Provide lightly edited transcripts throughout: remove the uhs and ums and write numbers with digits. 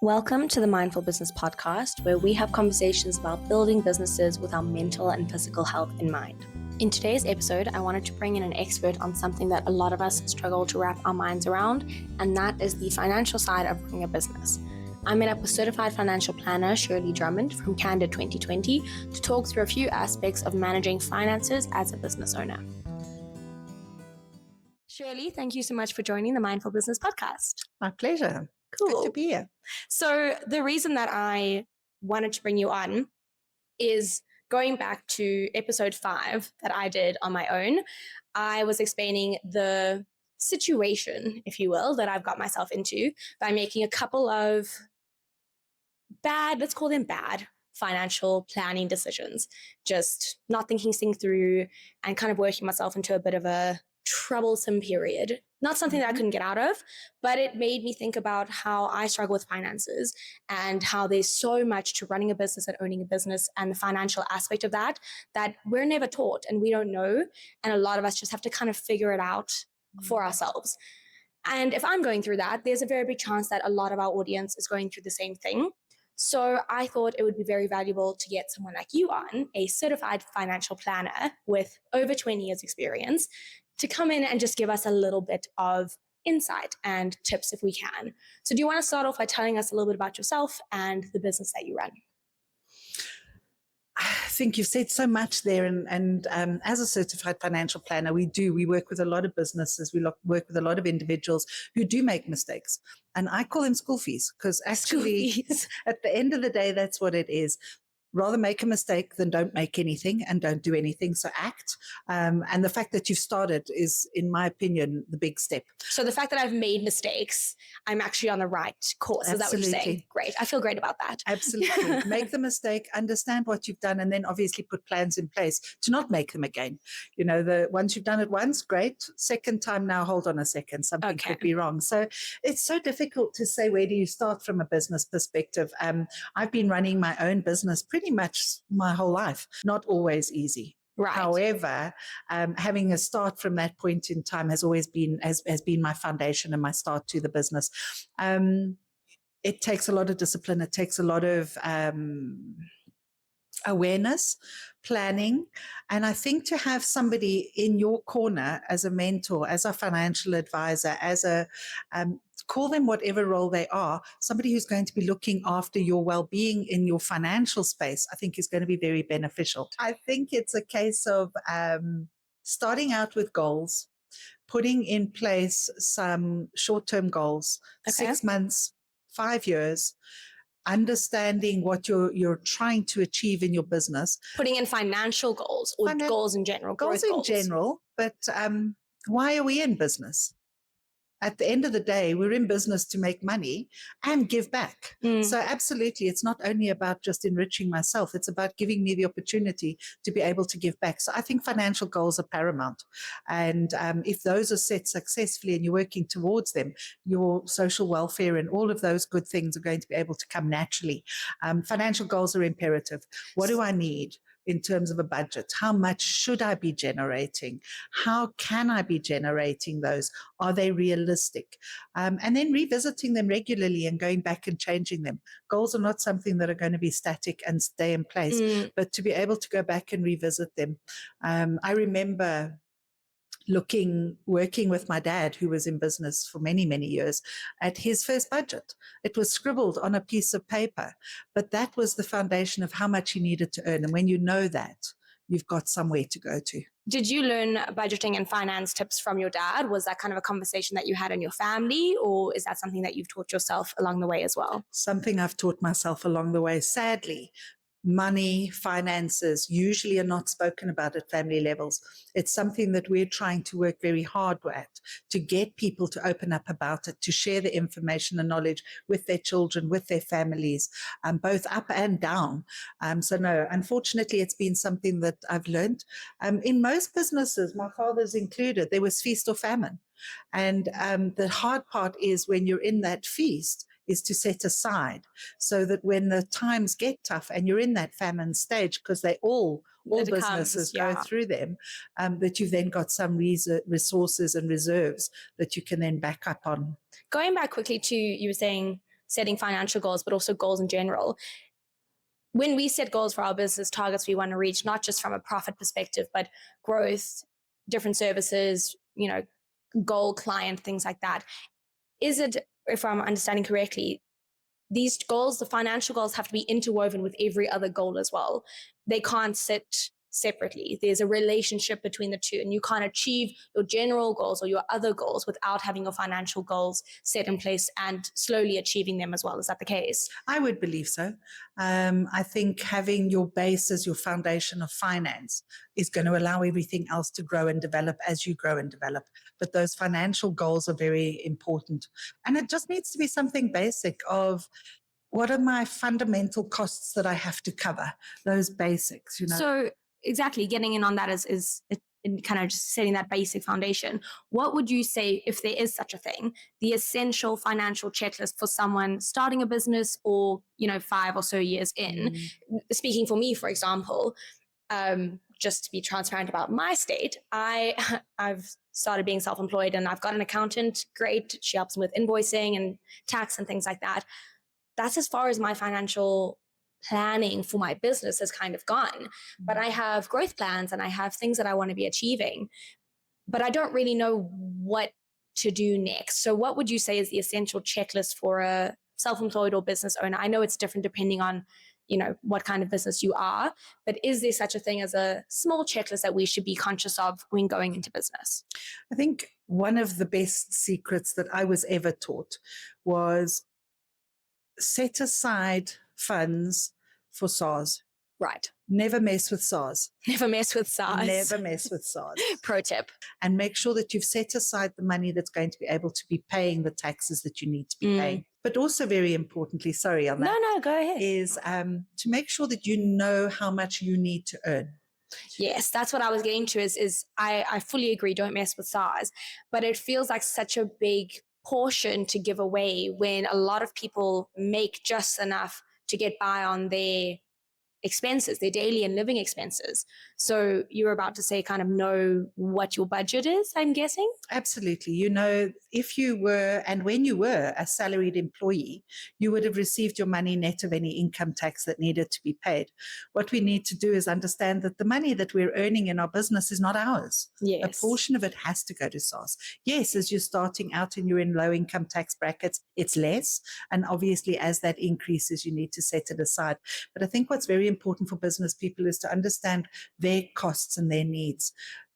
Welcome to the Mindful Business Podcast, where we have conversations about building businesses with our mental and physical health in mind. In today's episode, I wanted to bring in an expert on something that a lot of us struggle to wrap our minds around, and that is the financial side of running a business. I met up with certified financial planner Shirley Drummond from Candid 2020 to talk through a few aspects of managing finances as a business owner. Shirley, thank you so much for joining the Mindful Business Podcast. My pleasure. Cool. Good to be here. So the reason that I wanted to bring you on is going back to episode 5 that I did on my own. I was explaining the situation, if you will, that I've got myself into by making a couple of let's call them bad financial planning decisions, just not thinking things through and kind of working myself into a bit of a troublesome period. Not something that I couldn't get out of, but it made me think about how I struggle with finances and how there's so much to running a business and owning a business and the financial aspect of that we're never taught and we don't know. And a lot of us just have to kind of figure it out for ourselves. And if I'm going through that, there's a very big chance that a lot of our audience is going through the same thing. So I thought it would be very valuable to get someone like you on, a certified financial planner with over 20 years experience, to come in and just give us a little bit of insight and tips if we can. So do you want to start off by telling us a little bit about yourself and the business that you run? I think you've said so much there. And as a certified financial planner, we work with a lot of businesses. We work with a lot of individuals who do make mistakes. And I call them school fees because actually at the end of the day, that's what it is. Rather make a mistake than don't make anything and don't do anything. So act. And the fact that you've started is, in my opinion, the big step. So the fact that I've made mistakes, I'm actually on the right course. Absolutely. Is that what you're saying? Great. I feel great about that. Absolutely. Make the mistake, understand what you've done, and then obviously put plans in place to not make them again. You know, once you've done it once, great. Second time now, hold on a second. Something could be wrong. So it's so difficult to say, where do you start from a business perspective? I've been running my own business pretty much my whole life. Not always easy. Right. However, having a start from that point in time has always been has been my foundation and my start to the business. It takes a lot of discipline. It takes a lot of awareness, planning, and I think to have somebody in your corner as a mentor, as a financial advisor, as a call them whatever role they are, somebody who's going to be looking after your well-being in your financial space, I think is going to be very beneficial. I think it's a case of starting out with goals, putting in place some short-term goals, 6 months, 5 years, understanding what you're trying to achieve in your business. Putting in financial goals or goals in general. Goals in general, but why are we in business? At the end of the day, we're in business to make money and give back. So absolutely, it's not only about just enriching myself. It's about giving me the opportunity to be able to give back. So I think financial goals are paramount. And if those are set successfully and you're working towards them, your social welfare and all of those good things are going to be able to come naturally. Financial goals are imperative. What do I need in terms of a budget? How much should I be generating? How can I be generating those? Are they realistic? And then revisiting them regularly and going back and changing them. Goals are not something that are going to be static and stay in place, but to be able to go back and revisit them. I remember working with my dad, who was in business for many, many years, at his first budget. It was scribbled on a piece of paper, but that was the foundation of how much he needed to earn. And when you know that, you've got somewhere to go to. Did you learn budgeting and finance tips from your dad? Was that kind of a conversation that you had in your family, or is that something that you've taught yourself along the way as well? Something I've taught myself along the way, sadly. Money, finances usually are not spoken about at family levels. It's something that we're trying to work very hard at, to get people to open up about it, to share the information and knowledge with their children, with their families, both up and down. So no, unfortunately, it's been something that I've learned. In most businesses, my father's included, there was feast or famine. And the hard part is when you're in that feast, is to set aside so that when the times get tough and you're in that famine stage, because they all businesses go through them, that you've then got some resources and reserves that you can then back up on. Going back quickly to, you were saying setting financial goals, but also goals in general. When we set goals for our business, targets we want to reach, not just from a profit perspective, but growth, different services, goal client, things like that. Is it, if I'm understanding correctly, these goals, the financial goals, have to be interwoven with every other goal as well? They can't sit separately. There's a relationship between the two, and you can't achieve your general goals or your other goals without having your financial goals set in place and slowly achieving them as well. Is that the case? I would believe so. I think having your base as your foundation of finance is going to allow everything else to grow and develop as you grow and develop. But those financial goals are very important. And it just needs to be something basic of, what are my fundamental costs that I have to cover? Those basics, So exactly, getting in on that is kind of just setting that basic foundation. What would you say, if there is such a thing, the essential financial checklist for someone starting a business or 5 or so years in? Speaking for me, for example, just to be transparent about my state, I've started being self-employed, and I've got an accountant. Great, she helps me with invoicing and tax and things like that. That's as far as my financial planning for my business has kind of gone. But I have growth plans and I have things that I want to be achieving, but I don't really know what to do next. So what would you say is the essential checklist for a self-employed or business owner? I know it's different depending on, what kind of business you are, but is there such a thing as a small checklist that we should be conscious of when going into business? I think one of the best secrets that I was ever taught was set aside funds for SARS. Right. Never mess with SARS. Never mess with SARS. Never mess with SARS. Pro tip. And make sure that you've set aside the money that's going to be able to be paying the taxes that you need to be paying. But also very importantly, sorry on that. No, go ahead. Is to make sure that you know how much you need to earn. Yes, that's what I was getting to is I fully agree, don't mess with SARS, but it feels like such a big portion to give away when a lot of people make just enough to get by on their expenses, their daily and living expenses. So you were about to say kind of know what your budget is, I'm guessing? Absolutely. If you were, and when you were a salaried employee, you would have received your money net of any income tax that needed to be paid. What we need to do is understand that the money that we're earning in our business is not ours. Yes. A portion of it has to go to SARS. Yes, as you're starting out and you're in low income tax brackets, it's less. And obviously as that increases, you need to set it aside. But I think what's very important for business people is to understand their costs and their needs.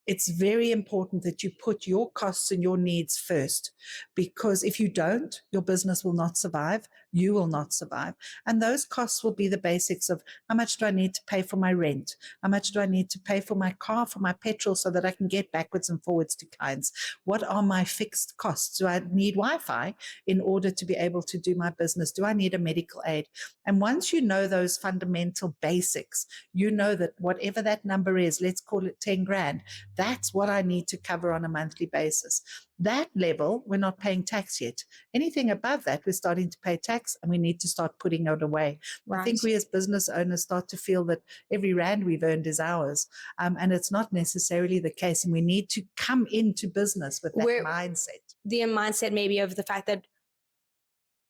It's very important that you put your costs and your needs first, because if you don't, your business will not survive. You will not survive. And those costs will be the basics of how much do I need to pay for my rent? How much do I need to pay for my car, for my petrol, so that I can get backwards and forwards to clients? What are my fixed costs? Do I need Wi-Fi in order to be able to do my business? Do I need a medical aid? And once you know those fundamental basics, you know that whatever that number is, let's call it 10 grand, that's what I need to cover on a monthly basis. That level, we're not paying tax yet. Anything above that, we're starting to pay tax, and we need to start putting it away. Right. I think we as business owners start to feel that every rand we've earned is ours. And it's not necessarily the case. And we need to come into business with that mindset. The mindset maybe of the fact that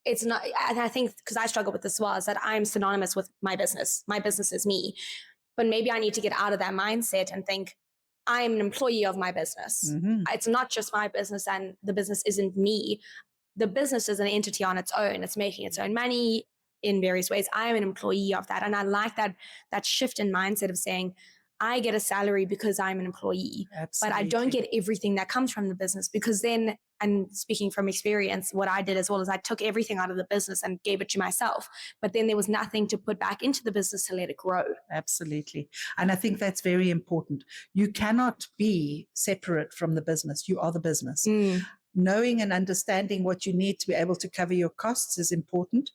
it's not, and I think because I struggle with this as well, is that I'm synonymous with my business. My business is me. But maybe I need to get out of that mindset and think, I'm an employee of my business. Mm-hmm. It's not just my business, and the business isn't me. The business is an entity on its own. It's making its own money in various ways. I am an employee of that. And I like that shift in mindset of saying, I get a salary because I'm an employee. Absolutely. But I don't get everything that comes from the business, because then, and speaking from experience, what I did as well is I took everything out of the business and gave it to myself. But then there was nothing to put back into the business to let it grow. Absolutely. And I think that's very important. You cannot be separate from the business. You are the business. Knowing and understanding what you need to be able to cover your costs is important.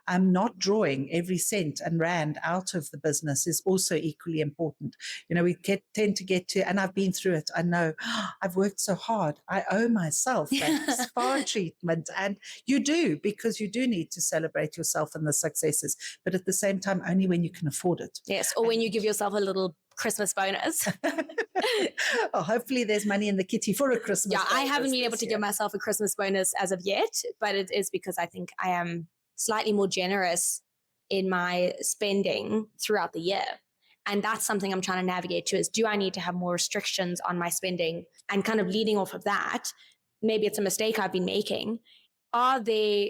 Not drawing every cent and rand out of the business is also equally important. We tend to get to, and I've been through it. I know I've worked so hard. I owe myself that spa treatment. And you do, because you do need to celebrate yourself and the successes. But at the same time, only when you can afford it. Yes. Or when you give yourself a little Christmas bonus. Oh, hopefully there's money in the kitty for a Christmas bonus. I haven't been able to give myself a Christmas bonus as of yet, but it is because I think I am slightly more generous in my spending throughout the year. And that's something I'm trying to navigate to, is do I need to have more restrictions on my spending? And kind of leading off of that, maybe it's a mistake I've been making. Are there,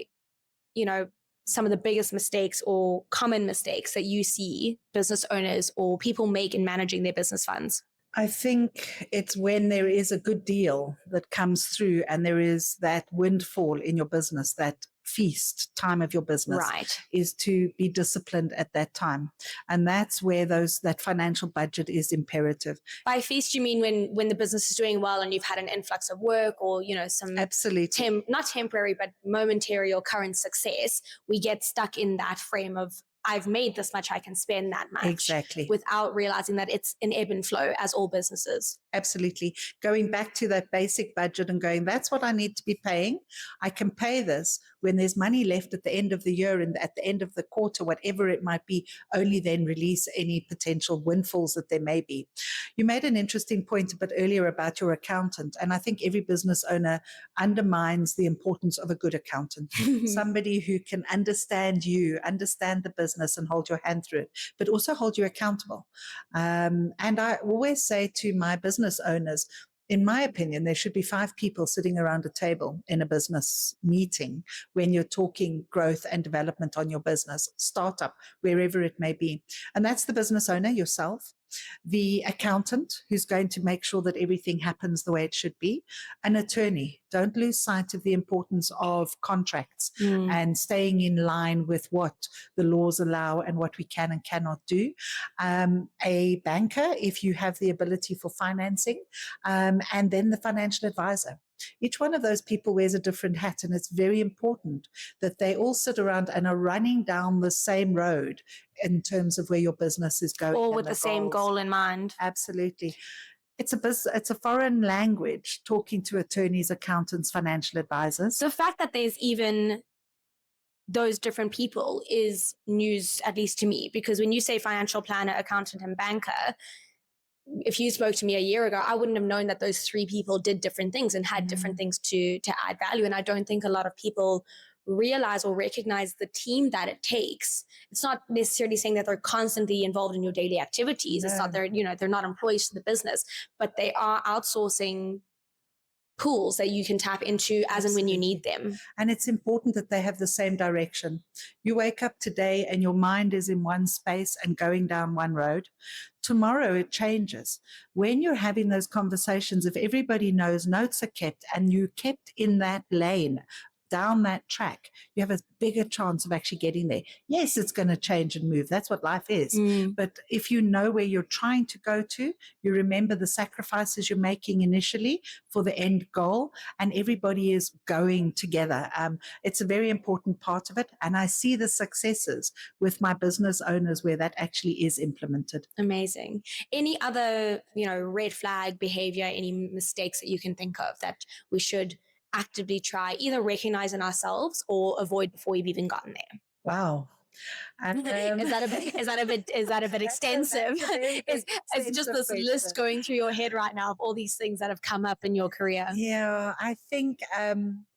some of the biggest mistakes or common mistakes that you see business owners or people make in managing their business funds? I think it's when there is a good deal that comes through and there is that windfall in your business, that feast time of your business, Right. is to be disciplined at that time. And that's where that financial budget is imperative. By feast, you mean when the business is doing well and you've had an influx of work or, some Absolutely. not temporary, but momentary or current success, we get stuck in that frame of, I've made this much, I can spend that much. Exactly. Without realizing that it's an ebb and flow, as all businesses. Absolutely. Going back to that basic budget and going, that's what I need to be paying. I can pay this when there's money left at the end of the year and at the end of the quarter, whatever it might be, only then release any potential windfalls that there may be. You made an interesting point a bit earlier about your accountant. And I think every business owner undermines the importance of a good accountant, somebody who can understand you, understand the business and hold your hand through it, but also hold you accountable. And I always say to my business owners, in my opinion, there should be 5 people sitting around a table in a business meeting when you're talking growth and development on your business, startup, wherever it may be. And that's the business owner, yourself, the accountant who's going to make sure that everything happens the way it should be, an attorney. Don't lose sight of the importance of contracts and staying in line with what the laws allow and what we can and cannot do. A banker, if you have the ability for financing, and then the financial advisor. Each one of those people wears a different hat, and it's very important that they all sit around and are running down the same road in terms of where your business is going. All with the same goal in mind. Absolutely. It's a foreign language, talking to attorneys, accountants, financial advisors. The fact that there's even those different people is news, at least to me, because when you say financial planner, accountant, and banker, if you spoke to me a year ago, I wouldn't have known that those 3 people did different things and had different things to add value. And I don't think a lot of people realize or recognize the team that it takes. It's not necessarily saying that they're constantly involved in your daily activities. No. It's not they're not employees to the business, but they are outsourcing pools that you can tap into as and when you need them. And it's important that they have the same direction. You wake up today and your mind is in one space and going down one road. Tomorrow it changes. When you're having those conversations, if everybody knows notes are kept and you kept in that lane, down that track, you have a bigger chance of actually getting there. Yes, it's going to change and move. That's what life is. But if you know where you're trying to go to, you remember the sacrifices you're making initially for the end goal, and everybody is going together. It's a very important part of it. And I see the successes with my business owners where that actually is implemented. Amazing. Any other, red flag behavior, any mistakes that you can think of that we should actively try either recognize in ourselves or avoid before we've even gotten there? Wow. And, is that a bit extensive? Is just this list going through your head right now of all these things that have come up in your career? Yeah, I think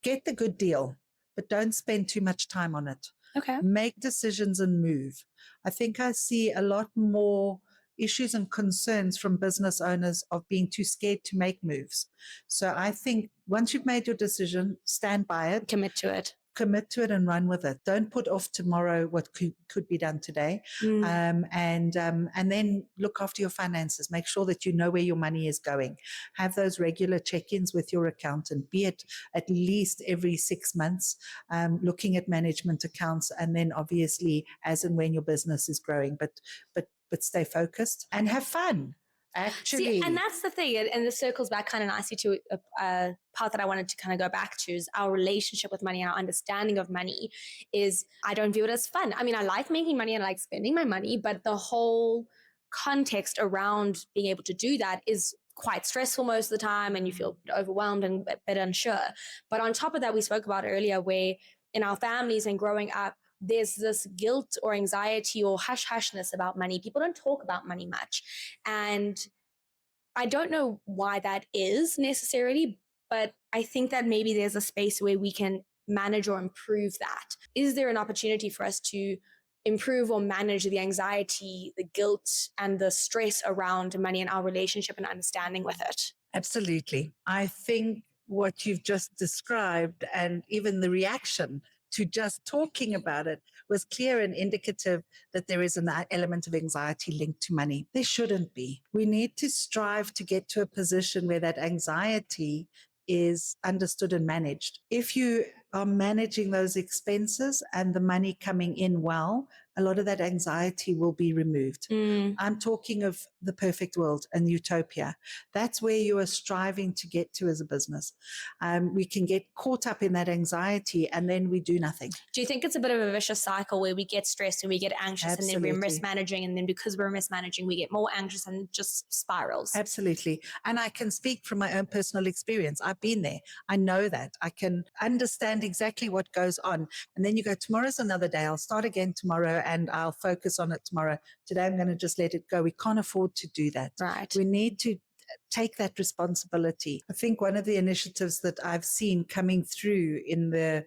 get the good deal, but don't spend too much time on it. Okay. Make decisions and move. I think I see a lot more issues and concerns from business owners of being too scared to make moves. So I think once you've made your decision, stand by it. Commit to it and run with it. Don't put off tomorrow what could be done today. And then look after your finances. Make sure that you know where your money is going. Have those regular check-ins with your accountant, be it at least every 6 months, looking at management accounts, and then obviously as and when your business is growing. But stay focused and have fun. Actually. See, and that's the thing, and this circles back kind of nicely to a part that I wanted to kind of go back to, is our relationship with money and our understanding of money. Is I don't view it as fun. I mean, I like making money and I like spending my money, but the whole context around being able to do that is quite stressful most of the time, and you feel overwhelmed and a bit unsure. But on top of that, we spoke about earlier where in our families and growing up, there's this guilt or anxiety or hush-hushness about money. People don't talk about money much. And I don't know why that is necessarily, but I think that maybe there's a space where we can manage or improve that? Is there an opportunity for us to improve or manage the anxiety, the guilt, and the stress around money and our relationship and understanding with it? Absolutely. I think what you've just described and even the reaction to just talking about it was clear and indicative that there is an element of anxiety linked to money. There shouldn't be. We need to strive to get to a position where that anxiety is understood and managed. If you are managing those expenses and the money coming in well, a lot of that anxiety will be removed. I'm talking of the perfect world and utopia. That's where you are striving to get to as a business. We can get caught up in that anxiety and then we do nothing. Do you think it's a bit of a vicious cycle where we get stressed and we get anxious and then we're mismanaging, and then because we're mismanaging, we get more anxious and just spirals? Absolutely. And I can speak from my own personal experience. I've been there. I know that. I can understand exactly what goes on. And then you go, tomorrow's another day. I'll start again tomorrow and I'll focus on it tomorrow. Today I'm going to just let it go. We can't afford to do that. Right. We need to take that responsibility. I think one of the initiatives that I've seen coming through in the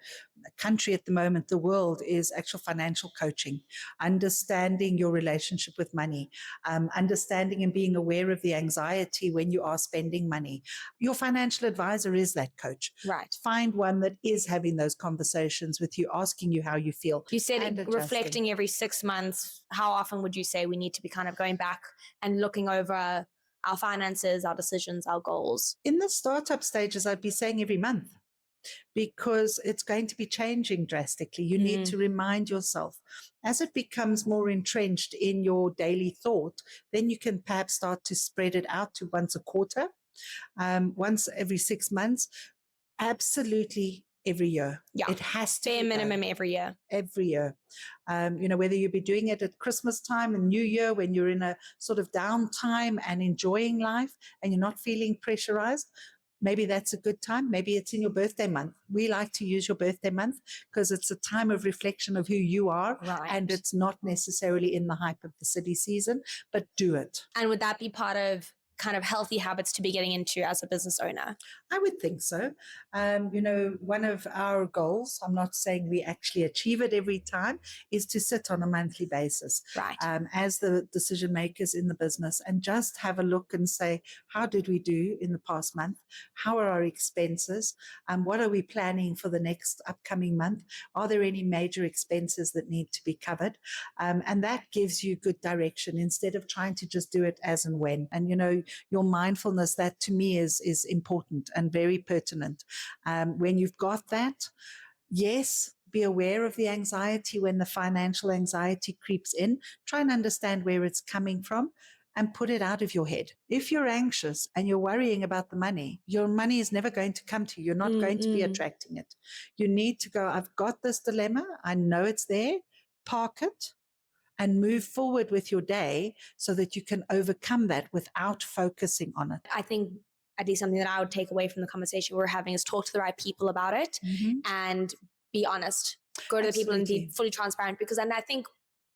country at the moment, the world, is actual financial coaching, understanding your relationship with money, understanding and being aware of the anxiety when you are spending money. Your financial advisor is that coach. Right. Find one that is having those conversations with you, asking you how you feel. You said reflecting every 6 months. How often would you say we need to be kind of going back and looking over our finances, our decisions, our goals? In the startup stages, I'd be saying every month, because it's going to be changing drastically. You need to remind yourself. As it becomes more entrenched in your daily thought, then you can perhaps start to spread it out to once a quarter, once every 6 months, absolutely every year. Yeah. It has to bare be minimum done. every year. Every year. Whether you be doing it at Christmas time and New Year, when you're in a sort of downtime and enjoying life and you're not feeling pressurized, maybe that's a good time. Maybe it's in your birthday month. We like to use your birthday month because it's a time of reflection of who you are. Right. And it's not necessarily in the hype of the city season, but do it. And would that be part of kind of healthy habits to be getting into as a business owner? I would think so. One of our goals, I'm not saying we actually achieve it every time, is to sit on a monthly basis, Right. As the decision makers in the business, and just have a look and say, how did we do in the past month? How are our expenses? What are we planning for the next upcoming month? Are there any major expenses that need to be covered? And that gives you good direction instead of trying to just do it as and when. And, your mindfulness, that to me is important and very pertinent. When you've got that, yes, be aware of the anxiety when the financial anxiety creeps in. Try and understand where it's coming from and put it out of your head. If you're anxious and you're worrying about the money, your money is never going to come to you. You're not going to be attracting it. You need to go, I've got this dilemma. I know it's there. Park it and move forward with your day so that you can overcome that without focusing on it. I think at least something that I would take away from the conversation we're having is talk to the right people about it and be honest. Go to the people and be fully transparent, because then I think,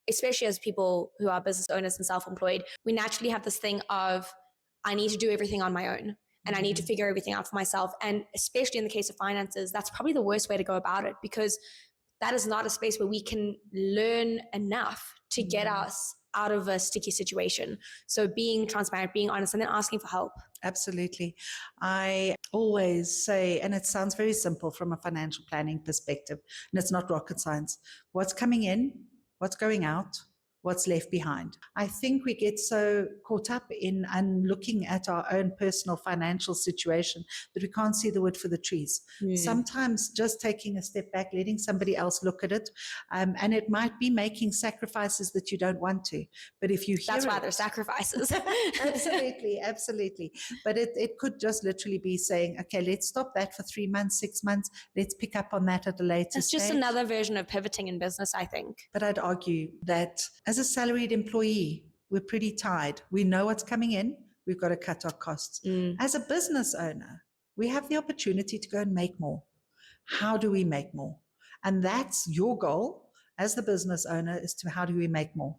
especially as people who are business owners and self-employed, we naturally have this thing of, I need to do everything on my own and I need to figure everything out for myself. And especially in the case of finances, that's probably the worst way to go about it, because that is not a space where we can learn enough to get us out of a sticky situation. So being transparent, being honest, and then asking for help. Absolutely. I always say, and it sounds very simple from a financial planning perspective, and it's not rocket science. What's coming in, what's going out, what's left behind. I think we get so caught up in looking at our own personal financial situation that we can't see the wood for the trees. Sometimes just taking a step back, letting somebody else look at it, and it might be making sacrifices that you don't want to. But if you hear that's why there's sacrifices. Absolutely. But it could just literally be saying, okay, let's stop that for 3 months, 6 months. Let's pick up on that at a later stage. It's just another version of pivoting in business, I think. But I'd argue that as a salaried employee, we're pretty tied. We know what's coming in. We've got to cut our costs. As a business owner, we have the opportunity to go and make more. How do we make more? And that's your goal as the business owner, is to how do we make more?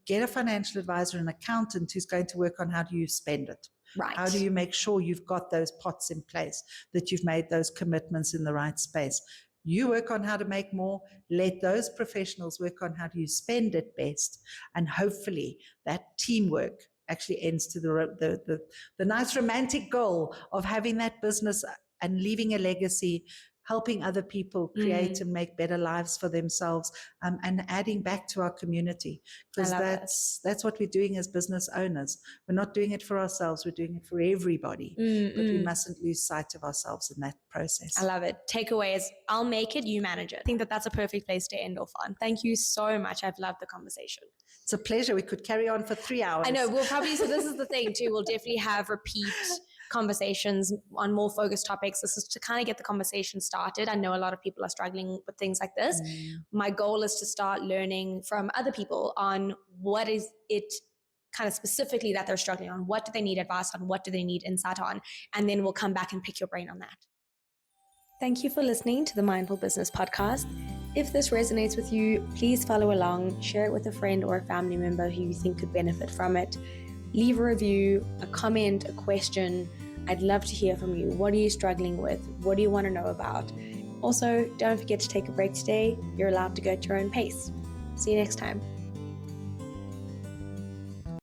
Get a financial advisor, an accountant who's going to work on how do you spend it. Right. How do you make sure you've got those pots in place, that you've made those commitments in the right space? You work on how to make more. Let those professionals work on how do you spend it best. And hopefully that teamwork actually ends to the nice romantic goal of having that business and leaving a legacy, helping other people create and make better lives for themselves, and adding back to our community. Because that's what we're doing as business owners. We're not doing it for ourselves, we're doing it for everybody. But we mustn't lose sight of ourselves in that process. I love it. Takeaway is, I'll make it, you manage it. I think that's a perfect place to end off on. Thank you so much. I've loved the conversation. It's a pleasure. We could carry on for 3 hours. I know. We'll probably, so this is the thing too, we'll definitely have repeat conversations on more focused topics. This is to kind of get the conversation started. I know a lot of people are struggling with things like this. My goal is to start learning from other people on what is it kind of specifically that they're struggling on. What do they need advice on? What do they need insight on? And then we'll come back and pick your brain on that. Thank you for listening to the Mindful Business Podcast. If this resonates with you, please follow along, share it with a friend or a family member who you think could benefit from it. Leave a review, a comment, a question. I'd love to hear from you. What are you struggling with? What do you want to know about? Also, don't forget to take a break today. You're allowed to go at your own pace. See you next time.